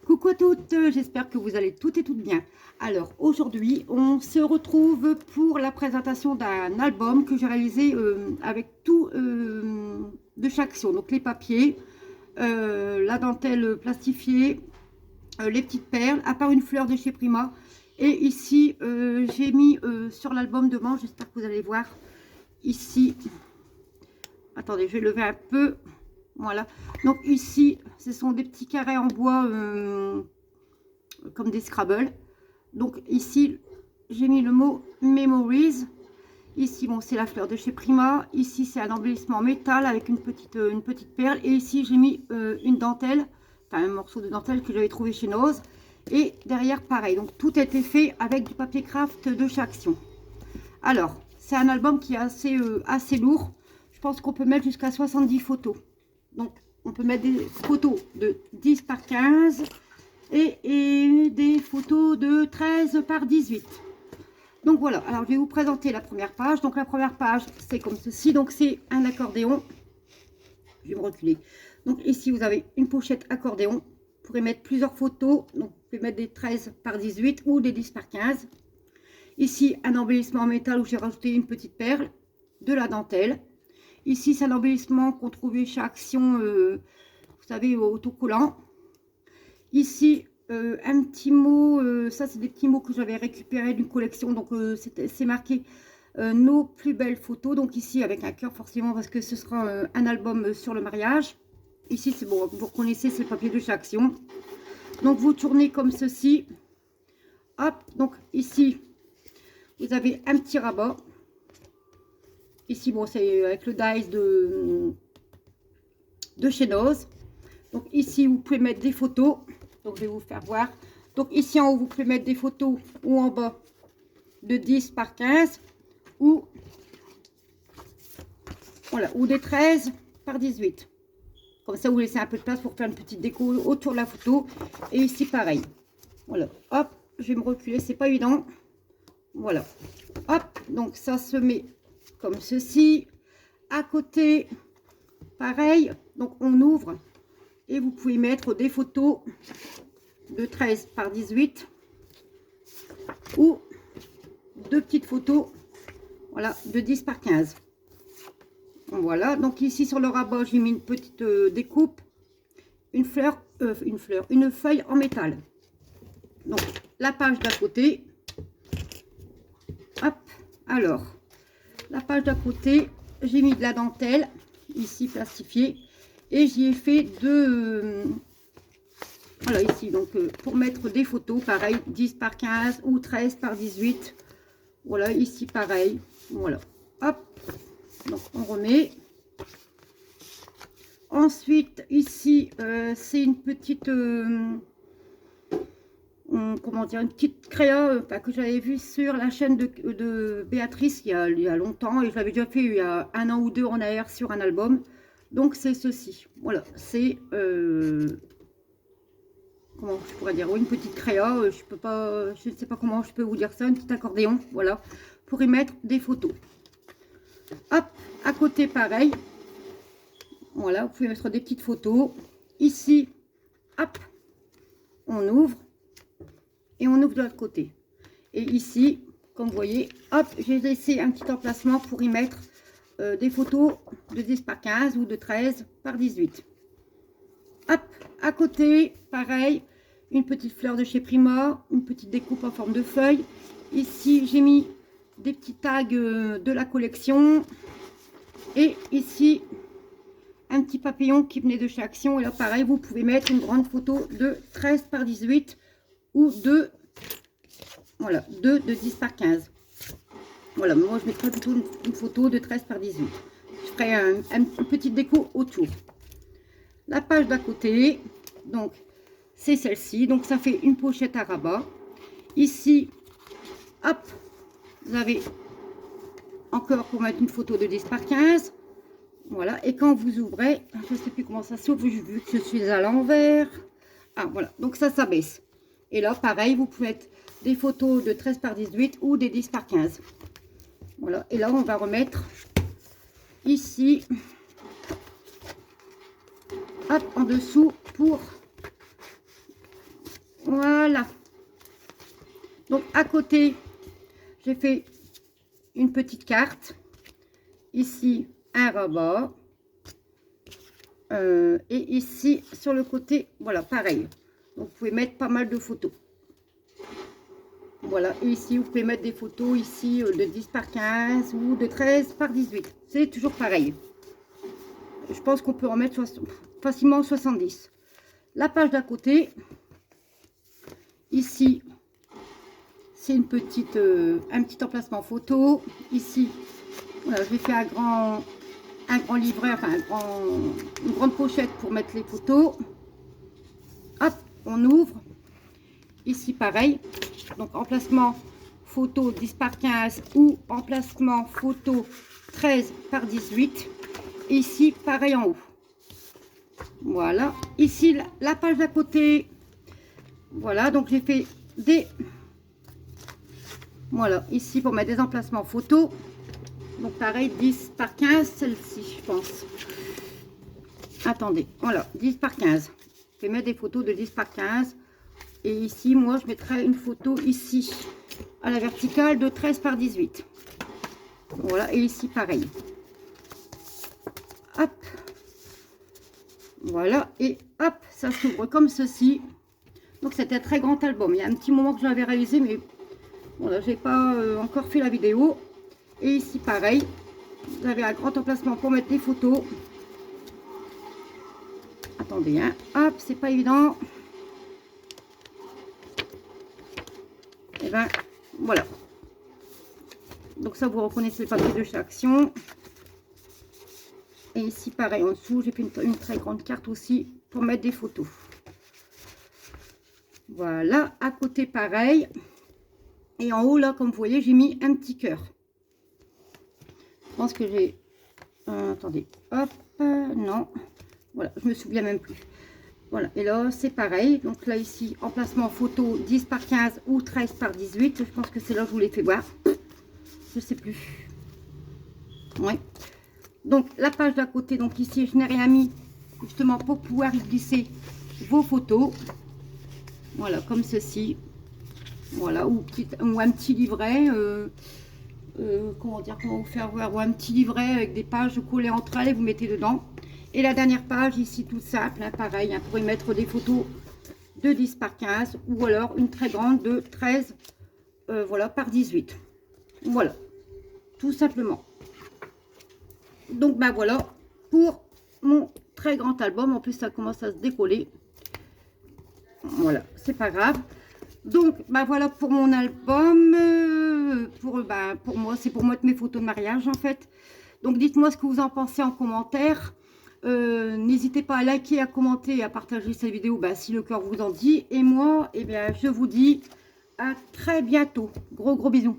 Coucou à toutes, j'espère que vous allez toutes et toutes bien. Alors aujourd'hui, on se retrouve pour la présentation d'un album que j'ai réalisé avec tout de chaque action. Donc les papiers, la dentelle plastifiée, les petites perles, à part une fleur de chez Prima. Et ici, j'ai mis sur l'album devant, j'espère que vous allez voir, ici, attendez, je vais lever un peu. Voilà, donc ici, ce sont des petits carrés en bois comme des Scrabble. Donc ici, j'ai mis le mot Memories. Ici, bon, c'est la fleur de chez Prima. Ici, c'est un embellissement en métal avec une petite perle. Et ici, j'ai mis une dentelle, enfin un morceau de dentelle que j'avais trouvé chez Noz. Et derrière, pareil. Donc tout a été fait avec du papier craft de chez Action. Alors, c'est un album qui est assez lourd. Je pense qu'on peut mettre jusqu'à 70 photos. Donc, on peut mettre des photos de 10 par 15 et des photos de 13 par 18. Donc, voilà. Alors, je vais vous présenter la première page. Donc, la première page, c'est comme ceci. Donc, c'est un accordéon. Je vais me reculer. Donc, ici, vous avez une pochette accordéon. Vous pourrez mettre plusieurs photos. Donc, vous pouvez mettre des 13 par 18 ou des 10 par 15. Ici, un embellissement en métal où j'ai rajouté une petite perle, de la dentelle. Ici, c'est l'embellissement qu'on trouvait chez Action, vous savez, autocollant. Ici, un petit mot, ça c'est des petits mots que j'avais récupérés d'une collection, donc c'est marqué nos plus belles photos. Donc ici, avec un cœur forcément, parce que ce sera un album sur le mariage. Ici, c'est bon, vous reconnaissez, c'est le papier de chez Action. Donc vous tournez comme ceci. Hop, donc ici, vous avez un petit rabat. Ici, bon, c'est avec le dice de chez Noz. Donc ici, vous pouvez mettre des photos. Donc je vais vous faire voir. Donc ici en haut, vous pouvez mettre des photos ou en bas de 10 par 15 ou, voilà, ou des 13 par 18. Comme ça, vous laissez un peu de place pour faire une petite déco autour de la photo. Et ici, pareil. Voilà, hop, je vais me reculer, c'est pas évident. Voilà, hop, donc ça se met comme ceci. À côté, pareil, donc on ouvre et vous pouvez mettre des photos de 13 par 18 ou deux petites photos, voilà, de 10 par 15. Voilà, donc ici sur le rabat, j'ai mis une petite découpe, une feuille en métal. Donc la page d'à côté, hop, alors la page d'à côté, j'ai mis de la dentelle ici plastifiée et j'y ai fait deux voilà, ici donc pour mettre des photos, pareil, 10 par 15 ou 13 par 18. Voilà, ici pareil, voilà, hop, donc on remet. Ensuite ici c'est une petite comment dire, une petite créa que j'avais vue sur la chaîne de Béatrice il y a longtemps, et je l'avais déjà fait il y a 1 an ou 2 en arrière sur un album. Donc c'est ceci, voilà, c'est comment je pourrais dire, oui, une petite créa, je ne sais pas comment je peux vous dire ça, un petit accordéon, voilà, pour y mettre des photos. Hop, à côté pareil, voilà, vous pouvez mettre des petites photos. Ici, hop, on ouvre. Et on ouvre de l'autre côté. Et ici, comme vous voyez, hop, j'ai laissé un petit emplacement pour y mettre des photos de 10 par 15 ou de 13 par 18. Hop, à côté, pareil, une petite fleur de chez Prima, une petite découpe en forme de feuille. Ici, j'ai mis des petits tags de la collection. Et ici, un petit papillon qui venait de chez Action. Et là, pareil, vous pouvez mettre une grande photo de 13 par 18 ou de, voilà, de 10 par 15. Voilà, moi je mettrai plutôt une photo de 13 par 18. Je ferai une petite déco autour. La page d'à côté, donc c'est celle-ci. Donc ça fait une pochette à rabat. Ici, hop, vous avez encore pour mettre une photo de 10 par 15. Voilà, et quand vous ouvrez, je ne sais plus comment ça s'ouvre, vu que je suis à l'envers. Ah voilà, donc ça s'abaisse. Et là, pareil, vous pouvez mettre des photos de 13 par 18 ou des 10 par 15. Voilà, et là, on va remettre ici, hop, en dessous pour Voilà. Donc à côté, j'ai fait une petite carte. Ici, un rebord. Et ici, sur le côté, voilà, pareil. Donc vous pouvez mettre pas mal de photos. Voilà, et ici, vous pouvez mettre des photos ici de 10 par 15 ou de 13 par 18. C'est toujours pareil. Je pense qu'on peut en mettre facilement 70. La page d'à côté, ici, c'est un petit emplacement photo. Ici, voilà, j'ai fait un grand livret, enfin une grande pochette pour mettre les photos. Hop, on ouvre. Ici, pareil. Donc, emplacement photo 10 par 15 ou emplacement photo 13 par 18. Ici, pareil en haut. Voilà. Ici, la page d'à côté. Voilà, donc j'ai fait des... Voilà, ici pour mettre des emplacements photos. Donc pareil, 10 par 15, celle-ci, je pense. Attendez, voilà, 10 par 15. Je vais mettre des photos de 10 par 15. Et ici, moi, je mettrai une photo ici, à la verticale, de 13 par 18. Voilà, et ici, pareil. Hop. Voilà, et hop, ça s'ouvre comme ceci. Donc, c'était un très grand album. Il y a un petit moment que j'avais réalisé, mais voilà, j'ai pas encore fait la vidéo. Et ici, pareil. Vous avez un grand emplacement pour mettre des photos. Attendez, hein. Hop, c'est pas évident. Et ben, voilà. Donc ça, vous reconnaissez le papier de chaque action. Et ici, pareil, en dessous, j'ai fait une très grande carte aussi pour mettre des photos. Voilà, à côté, pareil. Et en haut, là, comme vous voyez, j'ai mis un petit cœur. Je pense que j'ai... attendez, hop, non. Voilà, je me souviens même plus. Voilà, et là, c'est pareil. Donc là, ici, emplacement photo 10 par 15 ou 13 par 18. Je pense que c'est là que je vous l'ai fait voir. Je sais plus. Ouais. Donc, la page d'à côté, donc ici, je n'ai rien mis, justement, pour pouvoir y glisser vos photos. Voilà, comme ceci. Voilà, ou un petit livret. Comment dire, comment vous faire voir, ou un petit livret avec des pages collées entre elles et vous mettez dedans. Et la dernière page, ici, toute simple, hein, pareil, hein, pour y mettre des photos de 10 par 15 ou alors une très grande de 13 voilà, par 18. Voilà, tout simplement. Donc, ben voilà, pour mon très grand album. En plus, ça commence à se décoller. Voilà, c'est pas grave. Donc, ben voilà pour mon album. Pour moi, c'est pour mettre mes photos de mariage, en fait. Donc, dites-moi ce que vous en pensez en commentaire. N'hésitez pas à liker, à commenter et à partager cette vidéo si le cœur vous en dit. Et moi, eh bien, je vous dis à très bientôt. Gros bisous.